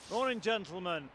Morning, gentlemen.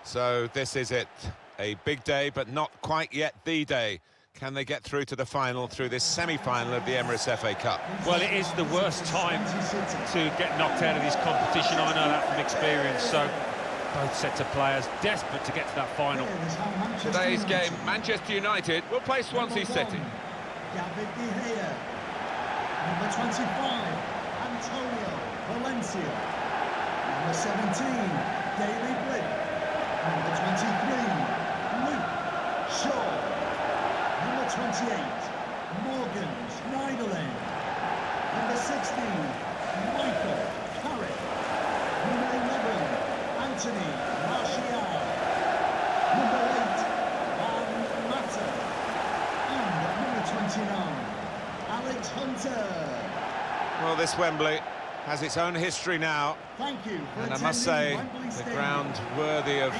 So this is it, a big day, but not quite yet the day. Can they get through to the final through this semi-final of the Emirates FA Cup? Well, it is the worst time to get knocked out of this competition. I know that from experience, so both sets of players desperate to get to that final. Today's game, Manchester United will play Swansea City. David De Gea. Number 25, Antonio Valencia. Number 17, Daily Blind. Number 23, Luke Shaw. Number 28, Morgan Schneiderlin. Number 16, Michael Carrick. Number 11, Anthony Martial. Number 8, Van Mata. And number 29, Alex Hunter. Well, this Wembley has its own history now. Thank you for And I must say, the ground worthy of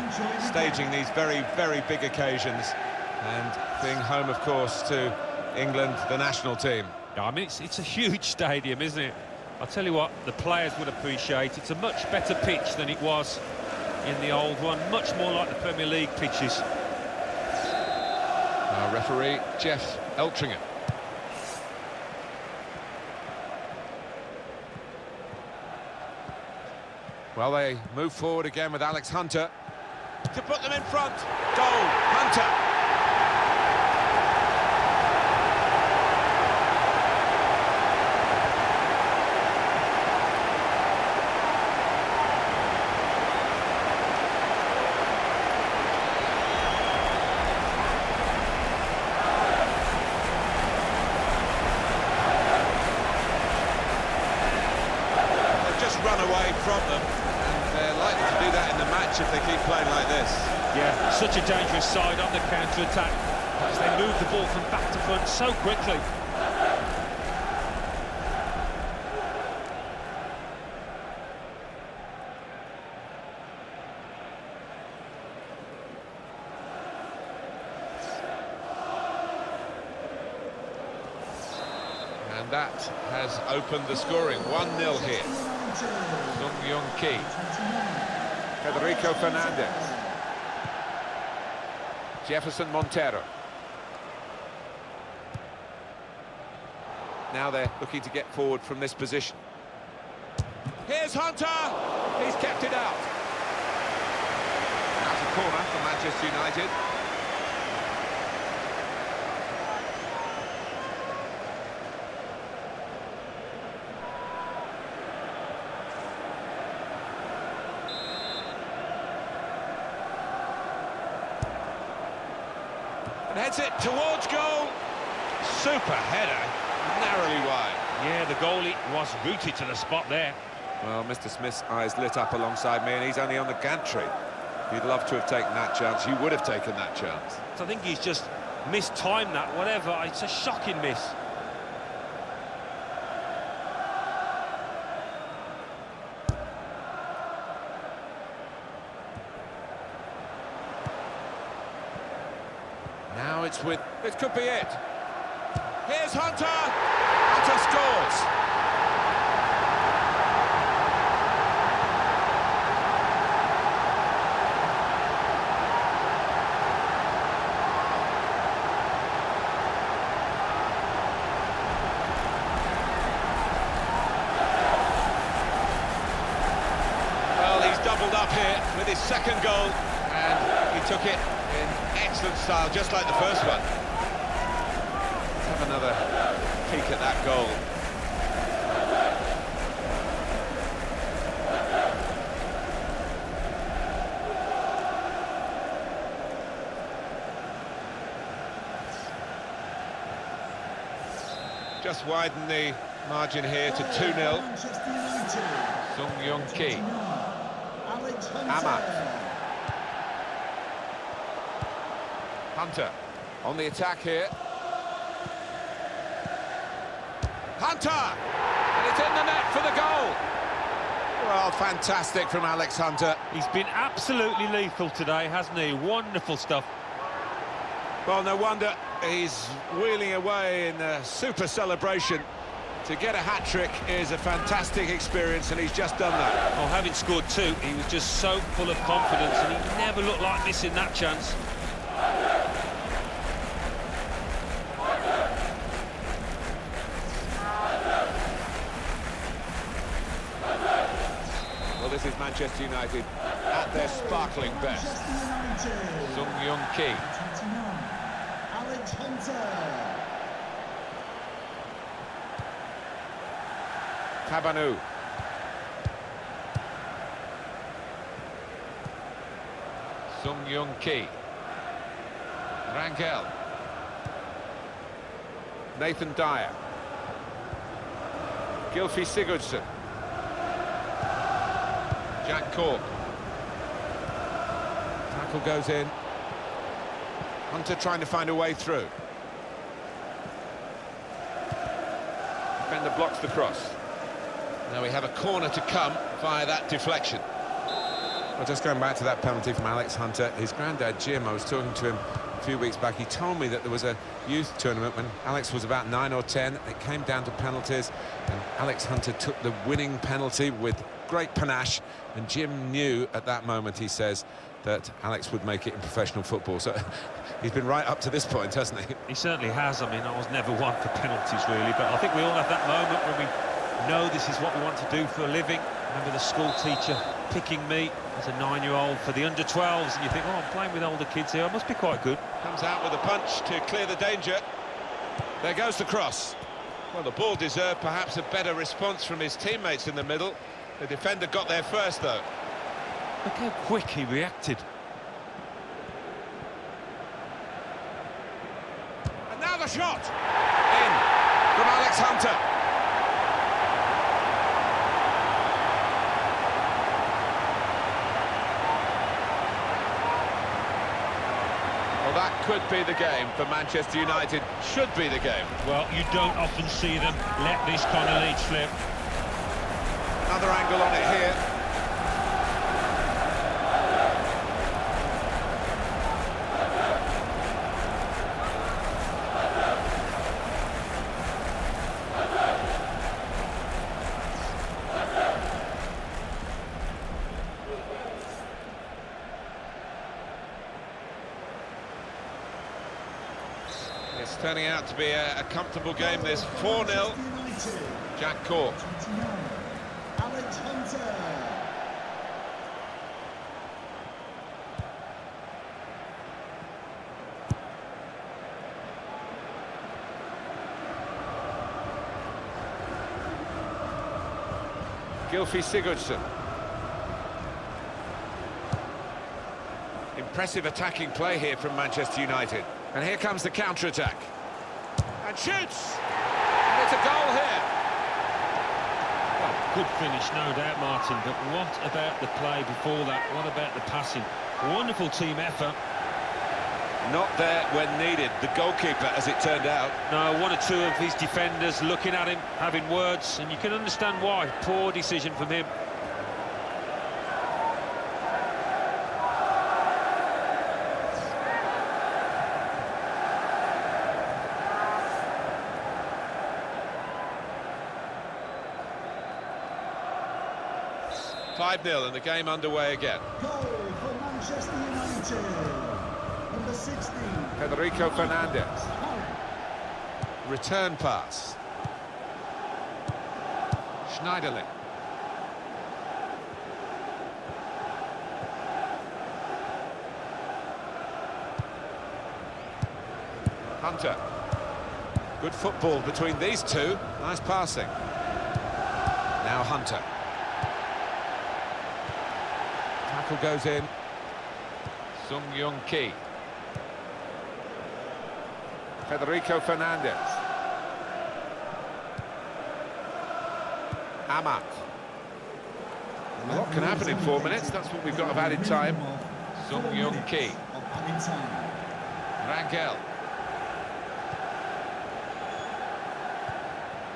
staging these very, very big occasions. And being home, of course, to England, the national team. I mean, it's a huge stadium, isn't it? I'll tell you what, the players would appreciate. It's a much better pitch than it was in the old one. Much more like the Premier League pitches. Our referee, Jeff Eltringer. Well, they move forward again with Alex Hunter to put them in front. Goal, Hunter. They've just run away from them. They're likely to do that in the match if they keep playing like this. Yeah, such a dangerous side on the counter-attack as they move the ball from back to front so quickly. And that has opened the scoring. 1-0 here. Sung Young Ki. Federico Fernandez. Jefferson Montero. Now they're looking to get forward from this position. Here's Hunter! He's kept it out. That's a corner for Manchester United. And heads it towards goal. Super header, narrowly wide. Yeah, the goalie was rooted to the spot there. Well, Mr. Smith's eyes lit up alongside me, and he's only on the gantry. He'd love to have taken that chance. You would have taken that chance. So I think he's just mistimed that, whatever. It's a shocking miss. Now it's with... This could be it. Here's Hunter! Hunter scores! Well, he's doubled up here with his second goal, and he took it in excellent style, just like the first one. Let's have another peek at that goal. Just widen the margin here to 2-0. Manchester United. Sung-Young-Ki. Alex Hunter. Ahmad. Hunter on the attack here. Hunter! And it's in the net for the goal. Well, fantastic from Alex Hunter. He's been absolutely lethal today, hasn't he? Wonderful stuff. Well, no wonder he's wheeling away in a super celebration. To get a hat-trick is a fantastic experience, and he's just done that. Well, having scored two, he was just so full of confidence, and he never looked like missing that chance. Well, this is Manchester United at their sparkling best. Manchester United. Sung-Young-Ki. 29. Alex Hunter. Tabanu. Sung-Young-Ki. Rangel. Nathan Dyer. Gylfi Sigurdsson. Jack Cork. Tackle goes in. Hunter trying to find a way through. Defender blocks the cross. Now we have a corner to come via that deflection. Well, just going back to that penalty from Alex Hunter, his granddad Jim, I was talking to him a few weeks back, he told me that there was a youth tournament when Alex was about 9 or 10, it came down to penalties, and Alex Hunter took the winning penalty with great panache, and Jim knew at that moment, he says, that Alex would make it in professional football. So he's been right up to this point, hasn't he? He certainly has. I mean, I was never one for penalties, really, but I think we all have that moment when we know this is what we want to do for a living. I remember the school teacher picking me as a 9-year-old for the under-12s, and you think, oh, I'm playing with older kids here, I must be quite good. Comes out with a punch to clear the danger. There goes the cross. Well, the ball deserved perhaps a better response from his teammates in the middle. The defender got there first, though. Look how quick he reacted. And now the shot! In from Alex Hunter. Well, that could be the game for Manchester United. Should be the game. Well, you don't often see them let this kind of lead slip. Another angle on it here. It's turning out to be a comfortable game, this 4-0. Jack Cork. 29. Alex Hunter. Gylfi Sigurdsson. Impressive attacking play here from Manchester United. And here comes the counter-attack. And shoots! And it's a goal here. Well, good finish, no doubt, Martin, but what about the play before that? What about the passing? Wonderful team effort. Not there when needed. The goalkeeper, as it turned out. No, one or two of his defenders looking at him, having words, and you can understand why. Poor decision from him. .5-0 and the game underway again. Goal for Manchester United. Number 16. Federico Fernandez. Return pass. Schneiderlin. Hunter. Good football between these two. Nice passing. Now Hunter. Tackle goes in. Sung-Young-Ki. Federico Fernandez. Amat. A lot can happen in 4 minutes. That's what we've got of added time. Sung-Young-Ki. Rangel.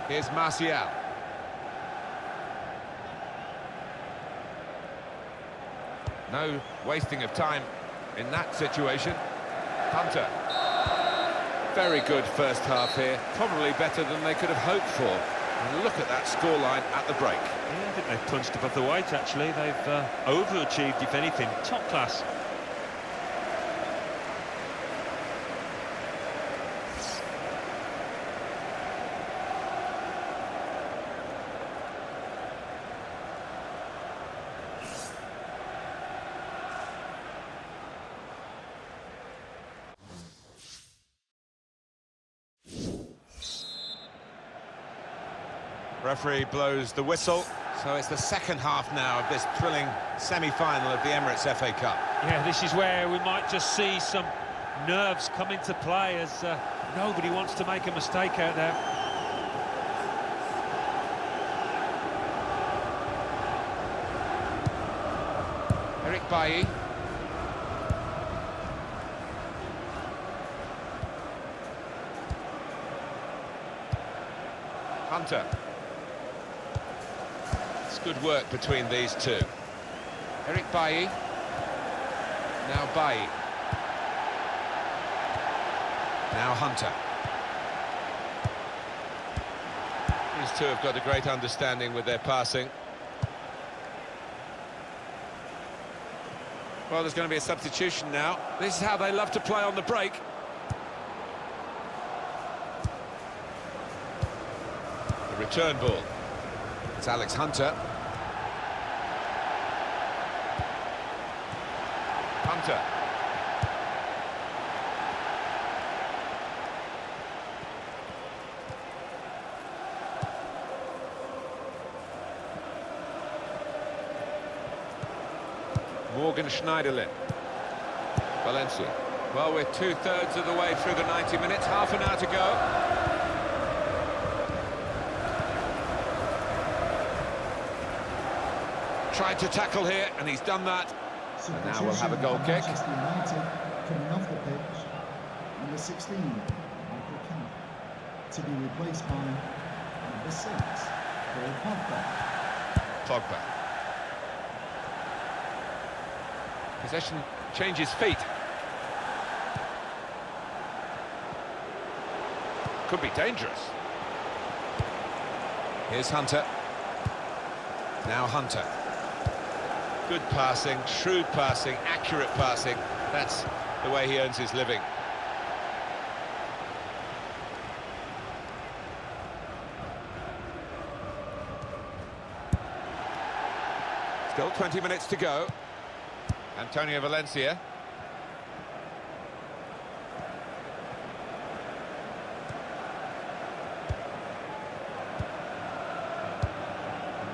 Here's Martial. No wasting of time in that situation. Hunter. Very good first half here. Probably better than they could have hoped for. And look at that scoreline at the break. Yeah, I think they've punched above the weight, actually. They've overachieved, if anything. Top class. Referee blows the whistle, so it's the second half now of this thrilling semi-final of the Emirates FA Cup. Yeah, this is where we might just see some nerves come into play, as nobody wants to make a mistake out there. Eric Bailly. Hunter. Good work between these two. Eric Bailly. Now Bailly. Now Hunter. These two have got a great understanding with their passing. Well, there's going to be a substitution now. This is how they love to play on the break. The return ball. It's Alex Hunter. Hunter. Morgan Schneiderlin. Valencia. Well, we're 2/3 of the way through the 90 minutes, half an hour to go. Tried to tackle here, and he's done that. And now we'll have a goal kick. Manchester United coming off the pitch, number 16, Michael Kemp, to be replaced by number 6, Paul Pogba. Pogba. Possession changes feet. Could be dangerous. Here's Hunter. Now Hunter. Good passing, shrewd passing, accurate passing. That's the way he earns his living. Still 20 minutes to go. Antonio Valencia.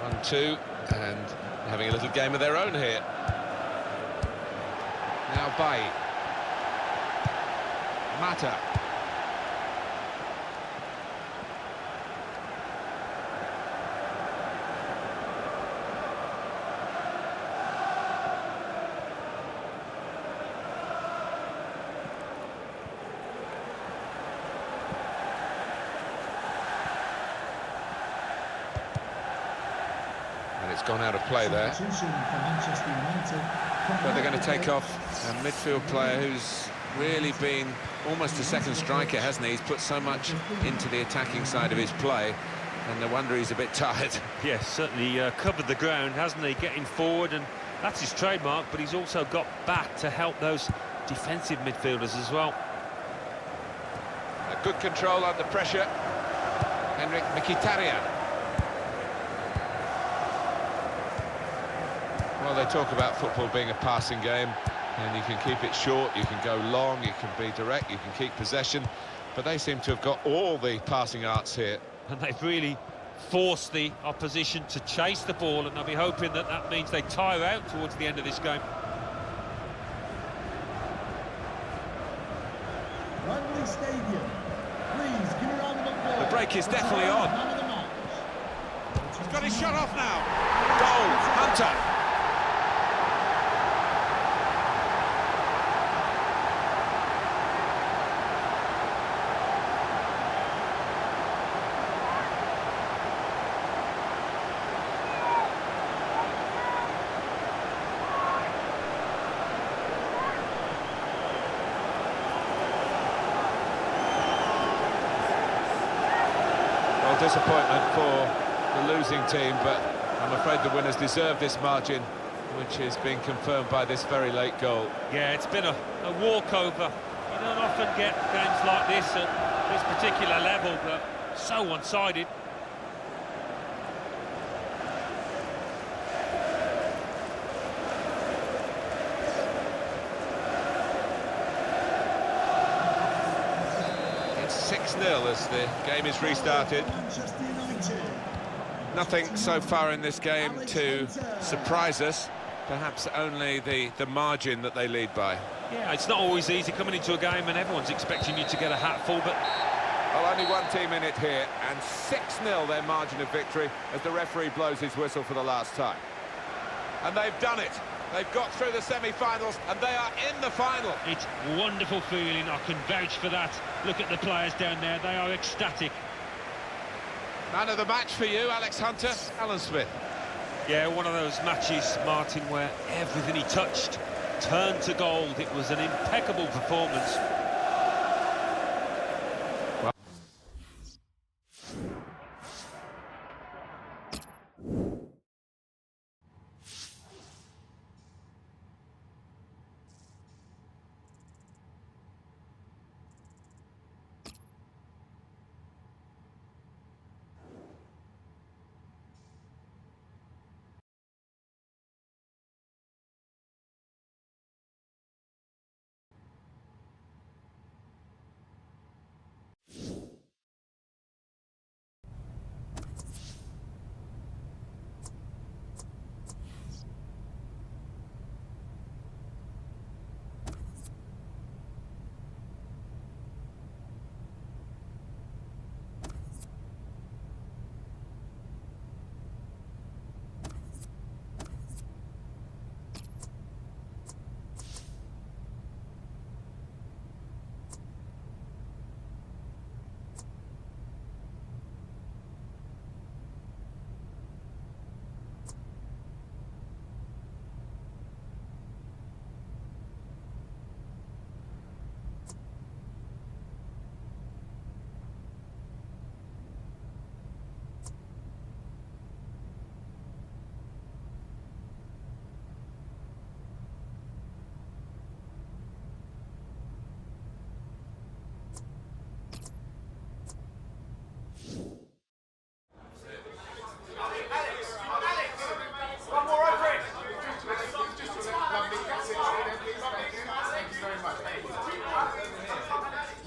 One-two, and having a little game of their own here. Now Bailly. Mata. It's gone out of play there. But they're going to take off a midfield player who's really been almost a second striker, hasn't he? He's put so much into the attacking side of his play, and no wonder he's a bit tired. Yes, certainly covered the ground, hasn't he? Getting forward, and that's his trademark, but he's also got back to help those defensive midfielders as well. A good control under pressure. Henrik Mkhitaryan. Well, they talk about football being a passing game, and you can keep it short, you can go long, you can be direct, you can keep possession. But they seem to have got all the passing arts here. And they've really forced the opposition to chase the ball, and they'll be hoping that that means they tire out towards the end of this game. Wembley Stadium. Please give a round of applause. The break is definitely on. Man of the match. He's got his shot off now. Goal, Hunter. Disappointment for the losing team, but I'm afraid the winners deserve this margin, which is being confirmed by this very late goal. Yeah, it's been a walkover. You don't often get games like this at this particular level, but so one-sided. It's 6-0 as the game is restarted. Manchester United. Nothing so far in this game to surprise us, perhaps only the margin that they lead by. Yeah, it's not always easy coming into a game and everyone's expecting you to get a hatful, but Well, only one team in it here, and 6-0 their margin of victory as the referee blows his whistle for the last time. And they've done it. They've got through the semi-finals, and they are in the final. it's wonderful feeling. I can vouch for that. Look at the players down there, they are ecstatic. Man of the match for you, Alex Hunter. Alan Smith. Yeah, one of those matches, Martin, where everything he touched turned to gold. It was an impeccable performance.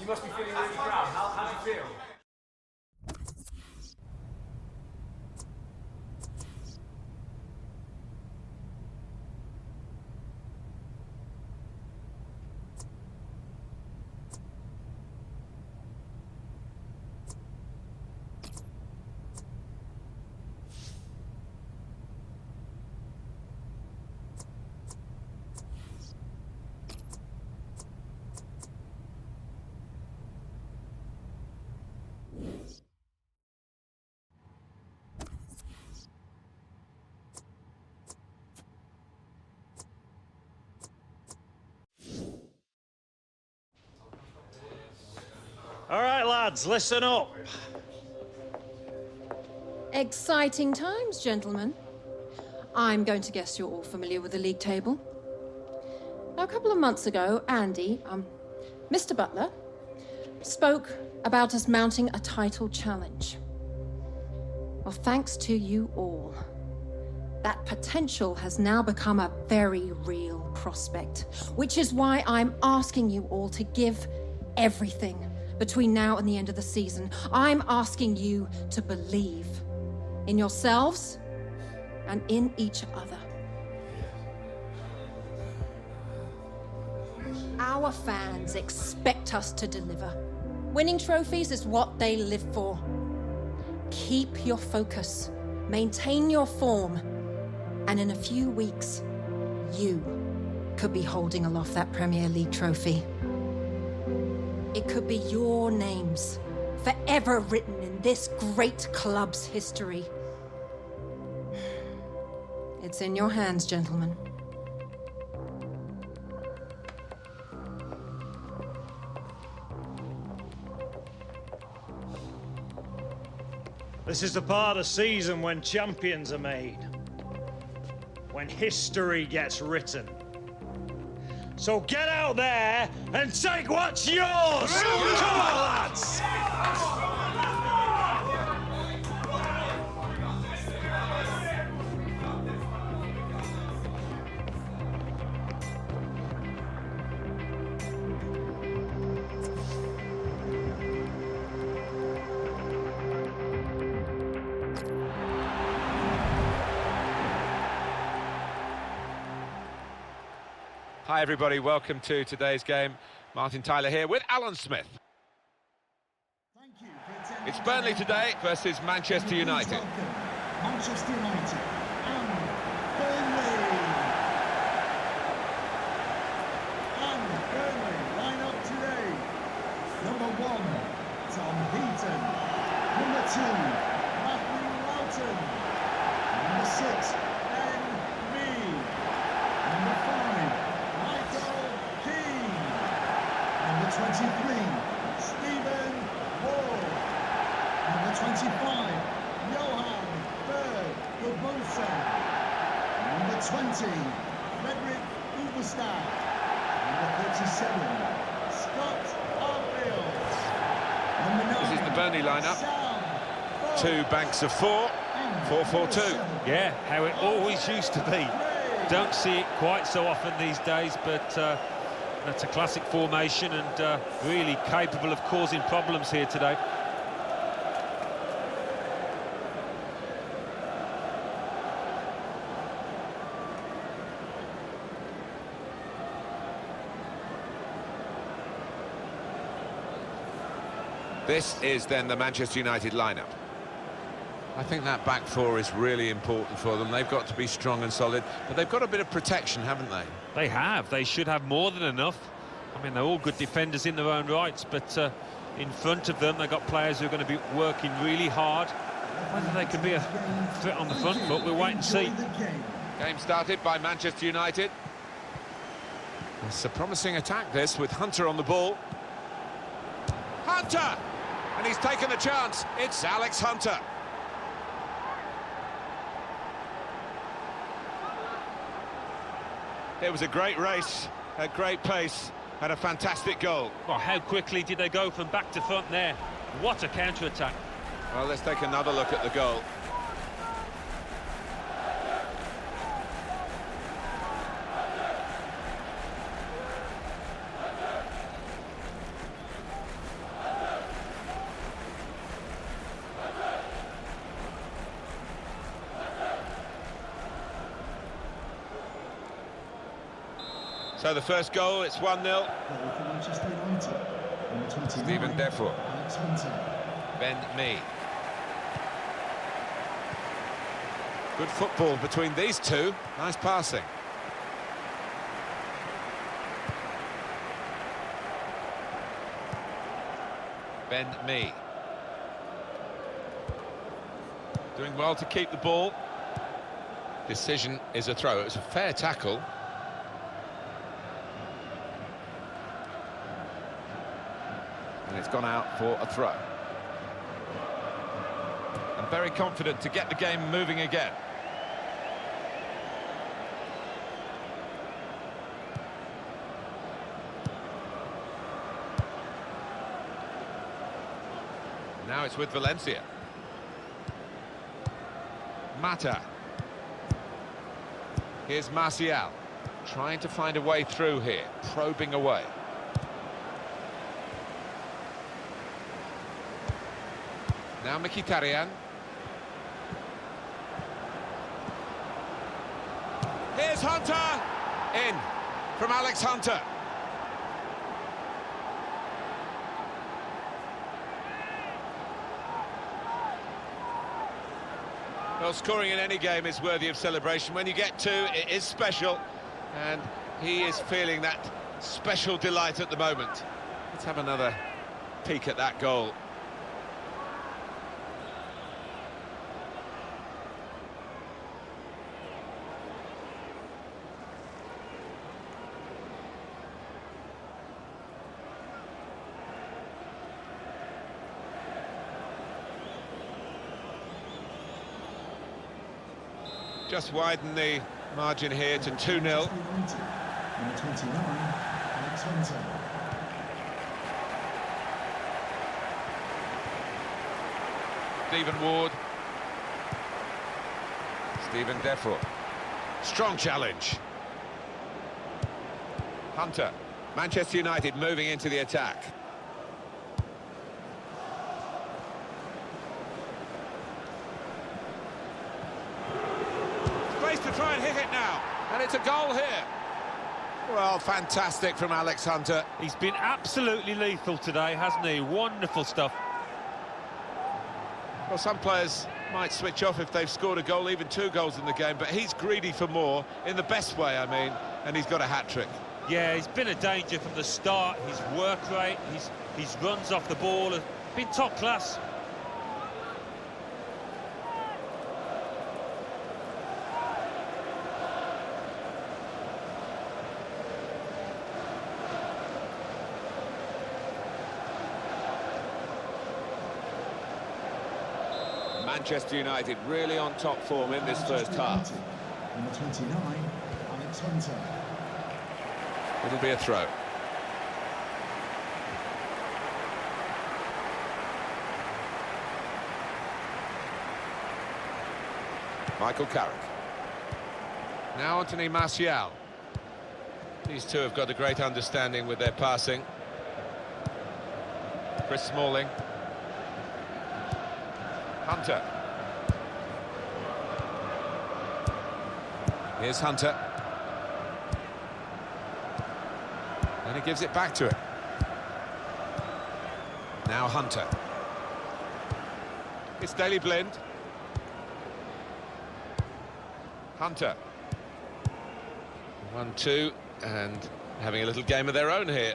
You must be feeling really proud. How do you feel? All right, lads, listen up. Exciting times, gentlemen. I'm going to guess you're all familiar with the league table. Now, a couple of months ago, Andy, Mr. Butler, spoke about us mounting a title challenge. Well, thanks to you all, that potential has now become a very real prospect, which is why I'm asking you all to give everything between now and the end of the season. I'm asking you to believe in yourselves and in each other. Our fans expect us to deliver. Winning trophies is what they live for. Keep your focus, maintain your form, and in a few weeks, you could be holding aloft that Premier League trophy. It could be your names forever written in this great club's history. It's in your hands, gentlemen. This is the part of the season when champions are made, when history gets written. So get out there and take what's yours! Come on, lads! Hi everybody, welcome to today's game. Martin Tyler here with Alan Smith. Thank you for attending It's Burnley today versus Manchester United. Manchester United and Burnley. And Burnley line up today. Number 1, Tom Heaton. Number 2, Matthew Loughton. Number 6, Ben Mee. Number 5, Michael Keane. Number 23, Stephen Ward. Number 25, Johan Berg Gudmundsson. Number 20, Frederick Uberstad. Number 37, Scott Arfield. Number 9, This is the Burnley lineup. Sam Two banks of four, 4-4-2. Yeah, how it always used to be. Don't see it quite so often these days, but that's a classic formation and really capable of causing problems here today. This is then the Manchester United lineup. I think that back four is really important for them. They've got to be strong and solid, but they've got a bit of protection, haven't they? They have. They should have more than enough. I mean, they're all good defenders in their own rights, but in front of them, they've got players who are going to be working really hard. Whether they can be a threat on the front foot, we'll wait and see. Game started by Manchester United. It's a promising attack, this, with Hunter on the ball. Hunter! And he's taken the chance. It's Alex Hunter. It was a great race, a great pace, and a fantastic goal. Well, how quickly did they go from back to front there? What a counter-attack. Well, let's take another look at the goal. So the first goal, it's 1-0. Stephen Defoe. Ben Mee. Good football between these two. Nice passing. Ben Mee. Doing well to keep the ball. Decision is a throw. It was a fair tackle. And it's gone out for a throw. And very confident to get the game moving again. Now it's with Valencia. Mata. Here's Martial, trying to find a way through here, probing away. Now Mkhitaryan. Here's Hunter! In from Alex Hunter. Well, scoring in any game is worthy of celebration. When you get two, it is special, and he is feeling that special delight at the moment. Let's have another peek at that goal. Just widen the margin here to 2-0. Number 29, Alex Hunter. Stephen Ward. Stephen Defraud. Strong challenge. Hunter. Manchester United moving into the attack. Space to try and hit it now. And it's a goal here. Well, fantastic from Alex Hunter. He's been absolutely lethal today, hasn't he? Wonderful stuff. Well, some players might switch off if they've scored a goal, even 2 goals in the game, but he's greedy for more, in the best way, I mean, and he's got a hat-trick. Yeah, he's been a danger from the start. His work rate, his runs off the ball have been top class. Manchester United really on top form in this first half. Number 29, Alex Hunter. It'll be a throw. Michael Carrick. Now Anthony Martial. These two have got a great understanding with their passing. Chris Smalling. Hunter. Here's Hunter. And he gives it back to him. Now Hunter. It's Daley Blind. Hunter. 1-2, and having a little game of their own here.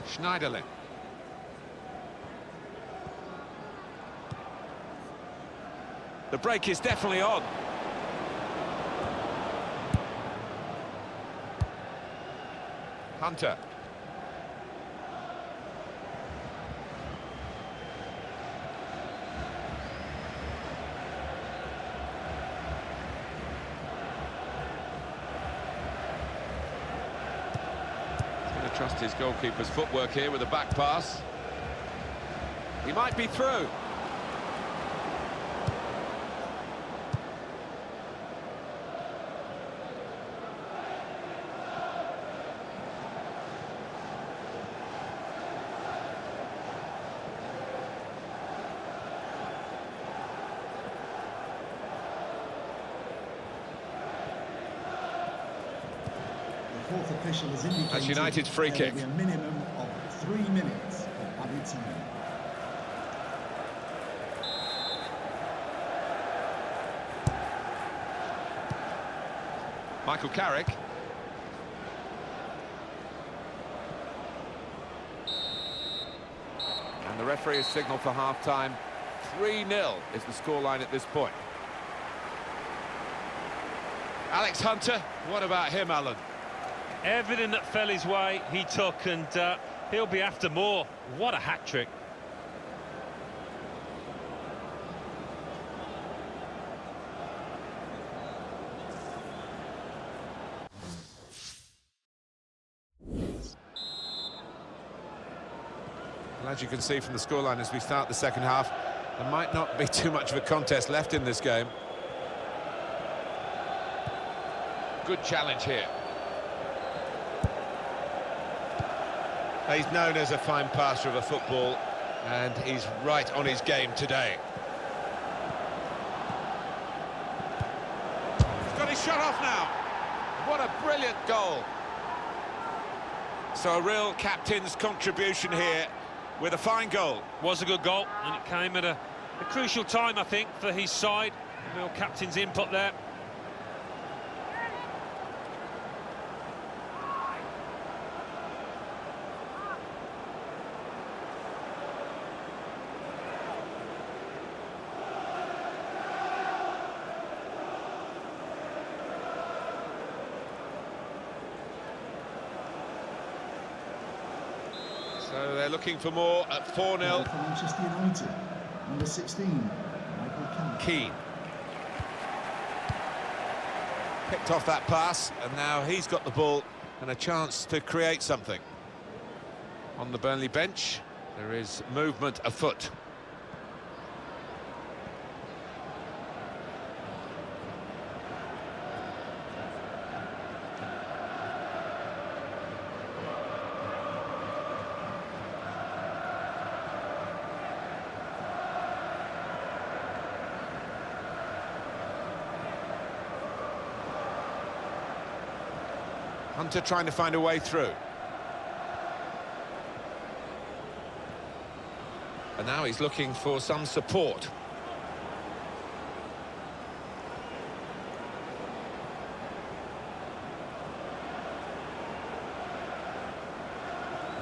Schneiderlin. The break is definitely on. Hunter. Trust his goalkeeper's footwork here with a back pass. He might be through. Fourth official has indicated That's United's free there kick. will be a minimum of 3 minutes of added time. Michael Carrick. And the referee has signalled for half-time. 3-0 is the scoreline at this point. Alex Hunter, what about him, Alan? Everything that fell his way, he took, and He'll be after more. What a hat-trick. Well, as you can see from the scoreline as we start the second half, there might not be too much of a contest left in this game. Good challenge here. He's known as a fine passer of a football, and he's right on his game today. He's got his shot off now. What a brilliant goal. So a real captain's contribution here with a fine goal. Was a good goal, and it came at a crucial time, I think, for his side. Real captain's input there. So they're looking for more at 4-0. For Manchester United, number 16, Michael Keane. Picked off that pass, and now he's got the ball and a chance to create something. On the Burnley bench, there is movement afoot. Hunter trying to find a way through. And now he's looking for some support.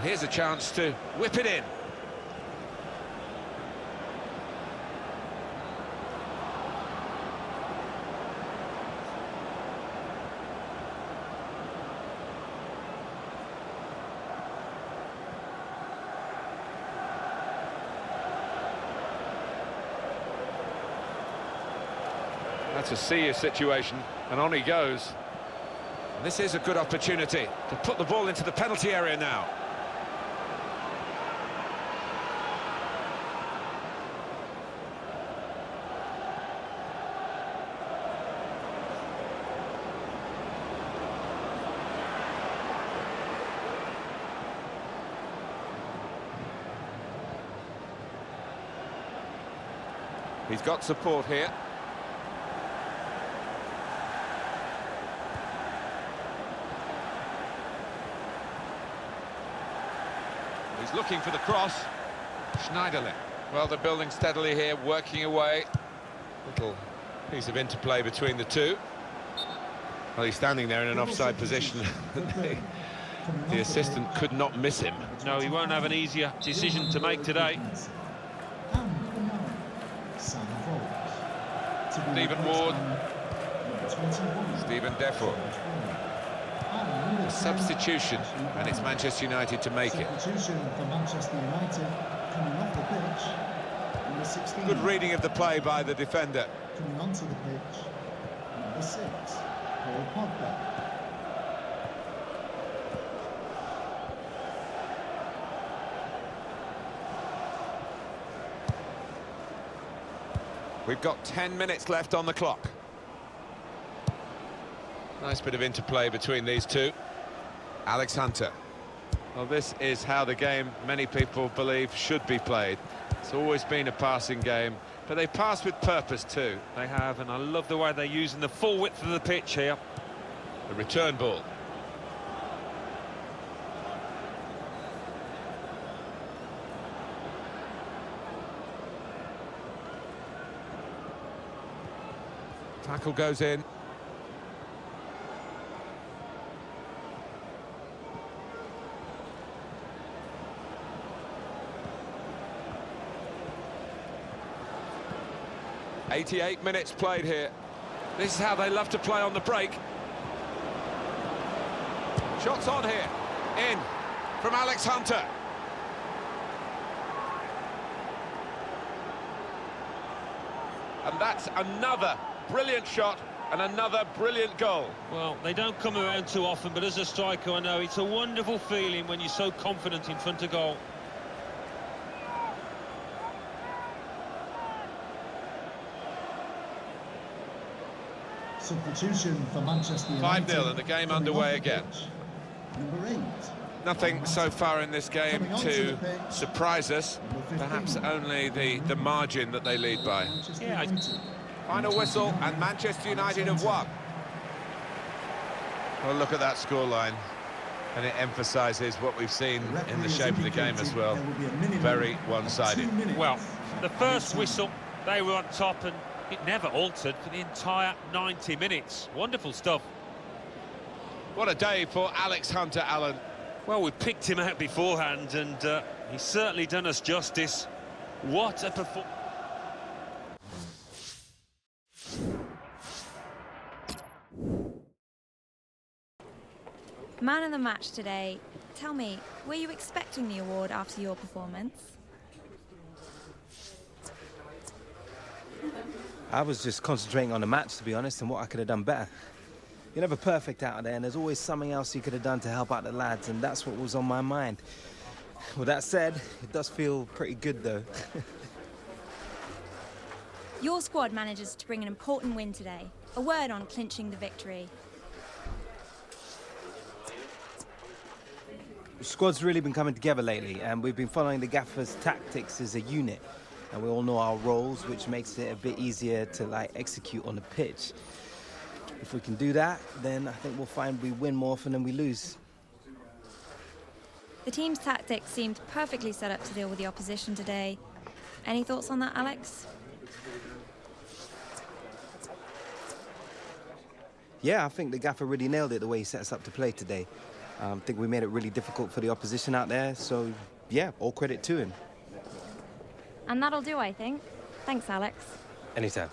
Here's a chance to whip it in. That's a serious situation, and on he goes. And this is a good opportunity to put the ball into the penalty area now. He's got support here. He's looking for the cross. Schneiderlin. Well, they're building steadily here, working away. Little piece of interplay between the two. Well, he's standing there in an offside position. The assistant could not miss him. No, he won't have an easier decision to make today. Stephen Ward. Stephen Defoe. A substitution, and it's Manchester United to make it. Substitution for Manchester United coming off the pitch, number 16. Good reading of the play by the defender. Coming onto the pitch, number 6, Paul Pogba. We've got 10 minutes left on the clock. Nice bit of interplay between these two. Alex Hunter. Well, this is how the game, many people believe, should be played. It's always been a passing game, but they pass with purpose too. They have, and I love the way they're using the full width of the pitch here. The return ball. Tackle goes in. "88 minutes played here. This is how they love to play on the break. Shots on here. In. from Alex Hunter. And that's another brilliant shot and another brilliant goal. Well, they don't come around too often, but as a striker, I know it's a wonderful feeling when you're so confident in front of goal. Substitution for Manchester United. 5-0 and the game underway again. Number 8. Nothing so far in this game to surprise us. Perhaps only the margin that they lead by. Yeah, Final whistle and Manchester United have won. Well, look at that scoreline. And it emphasises what we've seen in the shape of the game as well. Very one-sided. Well, the first whistle, they were on top and it never altered for the entire 90 minutes. Wonderful stuff. What a day for Alex Hunter, Alan. Well, we picked him out beforehand and he's certainly done us justice. What a performance. Man of the match today. Tell me, were you expecting the award after your performance? I was just concentrating on the match, to be honest, and what I could have done better. You're never perfect out there, and there's always something else you could have done to help out the lads, and that's what was on my mind. With that said, it does feel pretty good, though. Your squad manages to bring an important win today. A word on clinching the victory. The squad's really been coming together lately, and we've been following the gaffer's tactics as a unit. And we all know our roles, which makes it a bit easier to, execute on the pitch. If we can do that, then I think we'll find we win more often than we lose. The team's tactics seemed perfectly set up to deal with the opposition today. Any thoughts on that, Alex? Yeah, I think the gaffer really nailed it the way he set us up to play today. I think we made it really difficult for the opposition out there, so yeah, all credit to him. And that'll do, I think. Thanks, Alex. Anytime.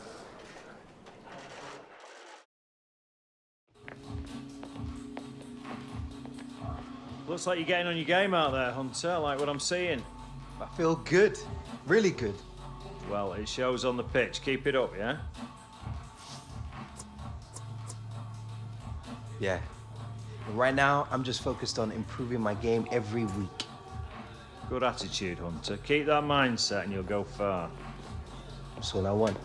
Looks like you're getting on your game out there, Hunter. I like what I'm seeing. I feel good, really good. Well, it shows on the pitch. Keep it up, yeah? Yeah. Right now, I'm just focused on improving my game every week. Good attitude, Hunter. Keep that mindset and you'll go far. That's all I want.